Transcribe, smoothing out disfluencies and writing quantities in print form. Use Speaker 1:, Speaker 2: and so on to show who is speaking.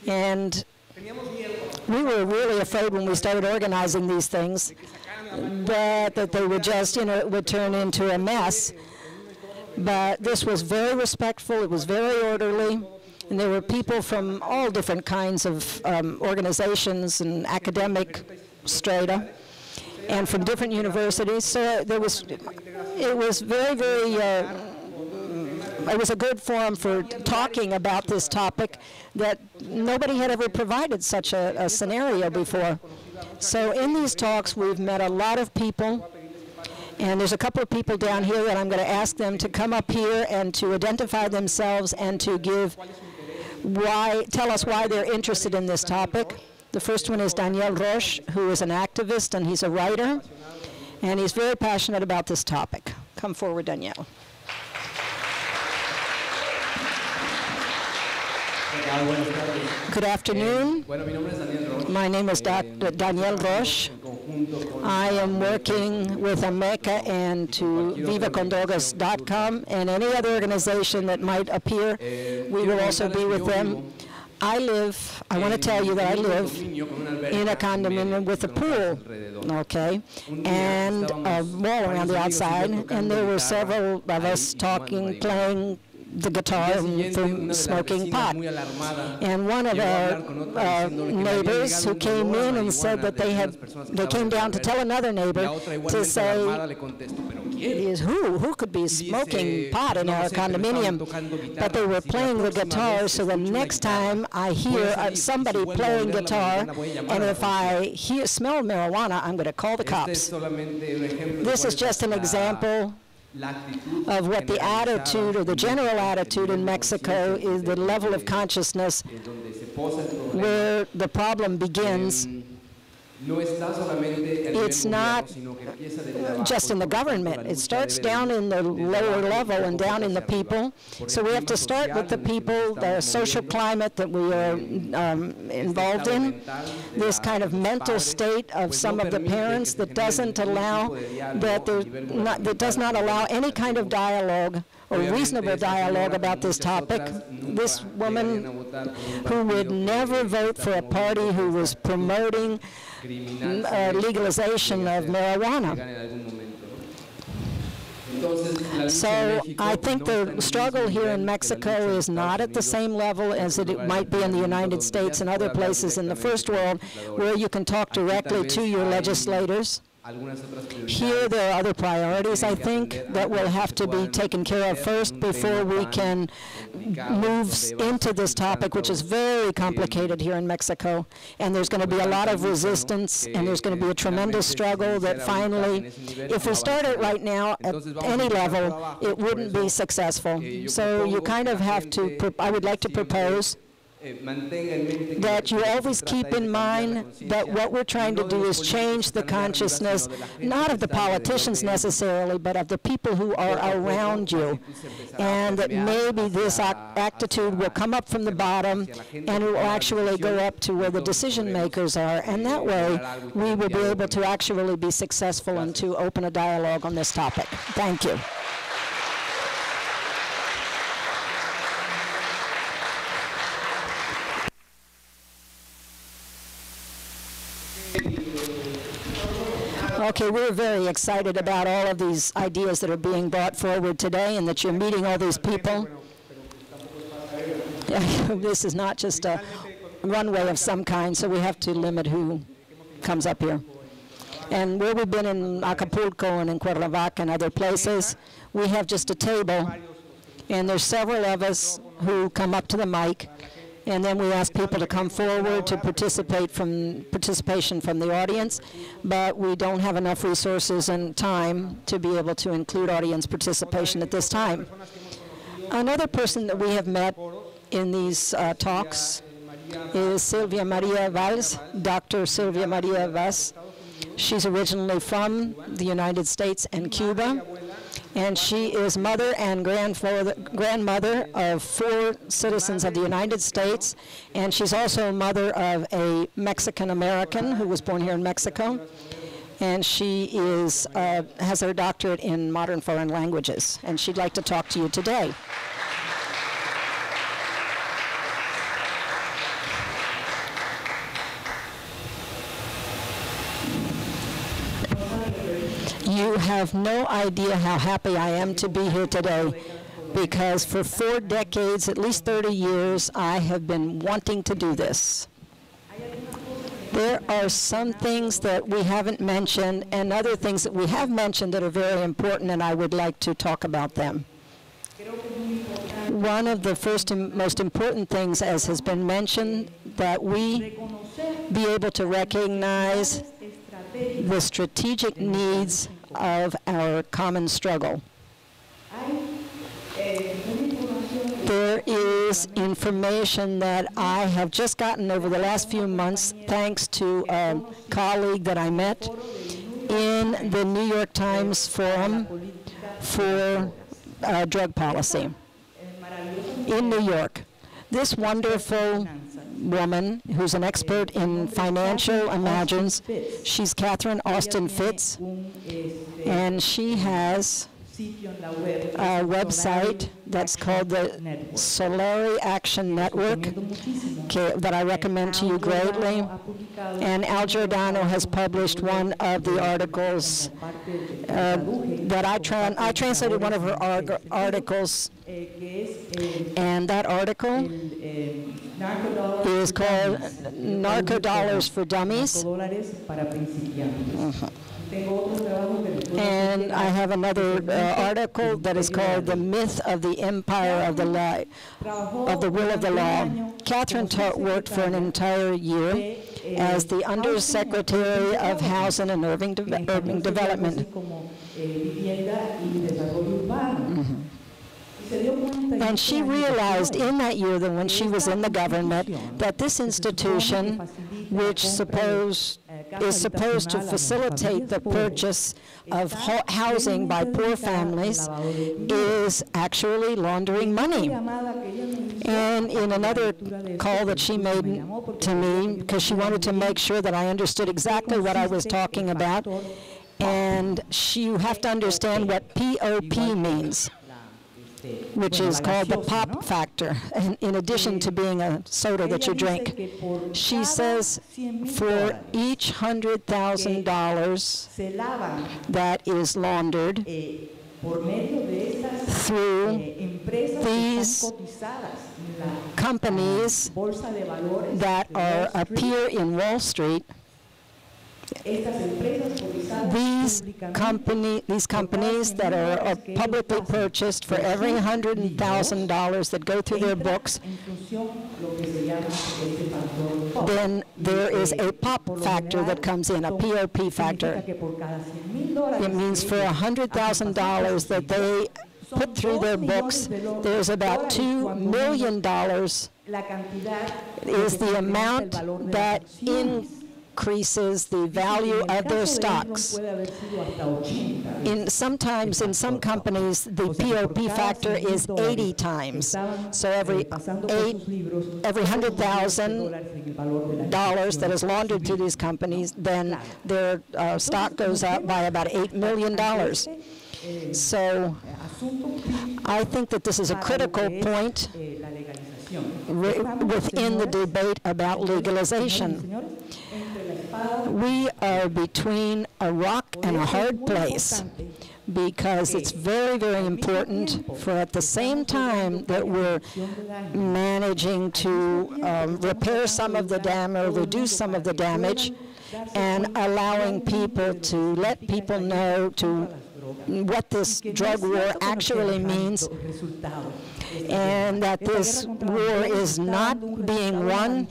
Speaker 1: And we were really afraid when we started organizing these things that they would just, it would turn into a mess. But this was very respectful, it was very orderly, and there were people from all different kinds of organizations and academic strata, and from different universities. So it was very, very, it was a good forum for talking about this topic that nobody had ever provided such a scenario before. So in these talks, we've met a lot of people, and there's a couple of people down here that I'm going to ask them to come up here and to identify themselves and to tell us why they're interested in this topic. The first one is Daniel Roche, who is an activist, and he's a writer, and he's very passionate about this topic. Come forward, Daniel. Good afternoon. My name is Dr. Daniel Roche. I am working with AMECA and to VivaConDrogas.com and any other organization that might appear. We will also be with them. I want to tell you that I live in a condominium with a pool, okay, and a wall around the outside, and there were several of us talking, playing the guitar and smoking pot. And one of our neighbors who came in and said that they came down to tell another neighbor to say, who could be smoking pot in our condominium? But they were playing the guitar, so the next time I hear somebody playing guitar, and if I smell marijuana, I'm going to call the cops. This is just an example of what the attitude or the general attitude in Mexico is, the level of consciousness where the problem begins. It's not just in the government. It starts down in the lower level and down in the people. So we have to start with the people, the social climate that we are involved in, this kind of mental state of some of the parents that doesn't allow, that does not allow any kind of dialogue or reasonable dialogue about this topic. This woman who would never vote for a party who was promoting legalization of marijuana. So I think the struggle here in Mexico is not at the same level as it might be in the United States and other places in the first world, where you can talk directly to your legislators. Here there are other priorities, I think, that will have to be taken care of first before we can move into this topic, which is very complicated here in Mexico. And there's going to be a lot of resistance, and there's going to be a tremendous struggle that finally, if we start it right now at any level, it wouldn't be successful. So you kind of have to, I would like to propose that you always keep in mind that what we're trying to do is change the consciousness, not of the politicians necessarily, but of the people who are around you. And that maybe this attitude will come up from the bottom and it will actually go up to where the decision makers are. And that way, we will be able to actually be successful and to open a dialogue on this topic. Thank you. Okay, we're very excited about all of these ideas that are being brought forward today and that you're meeting all these people. This is not just a runway of some kind, so we have to limit who comes up here. And where we've been in Acapulco and in Cuernavaca and other places, we have just a table, and there's several of us who come up to the mic, and then we ask people to come forward to participation from the audience, but we don't have enough resources and time to be able to include audience participation at this time. Another person that we have met in these talks is Silvia Maria Valls, Dr. Silvia Maria Valls. She's originally from the United States and Cuba, and she is mother and grandmother of 4 citizens of the United States, and she's also mother of a Mexican-American who was born here in Mexico, and she is, has her doctorate in modern foreign languages, and she'd like to talk to you today. You have no idea how happy I am to be here today, because for 4 decades, at least 30 years, I have been wanting to do this. There are some things that we haven't mentioned and other things that we have mentioned that are very important, and I would like to talk about them. One of the first and most important things, as has been mentioned, that we be able to recognize the strategic needs of our common struggle. There is information that I have just gotten over the last few months thanks to a colleague that I met in the New York Times Forum for Drug Policy in New York. This wonderful woman, who's an expert in financial imagines, she's Catherine Austin Fitz, and she has a website that's called the Solari Action Network, that I recommend to you greatly. And Al Giordano has published one of the articles that I translated one of her articles, and that article is called Narco Dollars for Dummies. And I have another article that is called The Myth of the Empire of the Will of the Law. Catherine worked for an entire year as the Undersecretary of Housing and Urban Development. And she realized in that year, that when she was in the government, that this institution, which is supposed to facilitate the purchase of housing by poor families, is actually laundering money. And in another call that she made to me, because she wanted to make sure that I understood exactly what I was talking about, and you have to understand what POP means, which is called the pop factor, in addition to being a soda that you drink. She says for each $100,000 that is laundered through these companies that appear in Wall Street, these companies that are publicly purchased, for every $100,000 that go through their books, then there is a pop factor that comes in, a POP factor. It means for $100,000 that they put through their books, there's about $2 million is the amount that increases the value of their stocks. Sometimes in some companies, the POP factor is 80 times. So every $100,000 that is laundered through these companies, then their stock goes up by about $8 million. So I think that this is a critical point within the debate about legalization. We are between a rock and a hard place, because it's very, very important for, at the same time that we're managing to repair some of the damage or reduce some of the damage, and allowing people to let people know what this drug war actually means, and that this war is not being won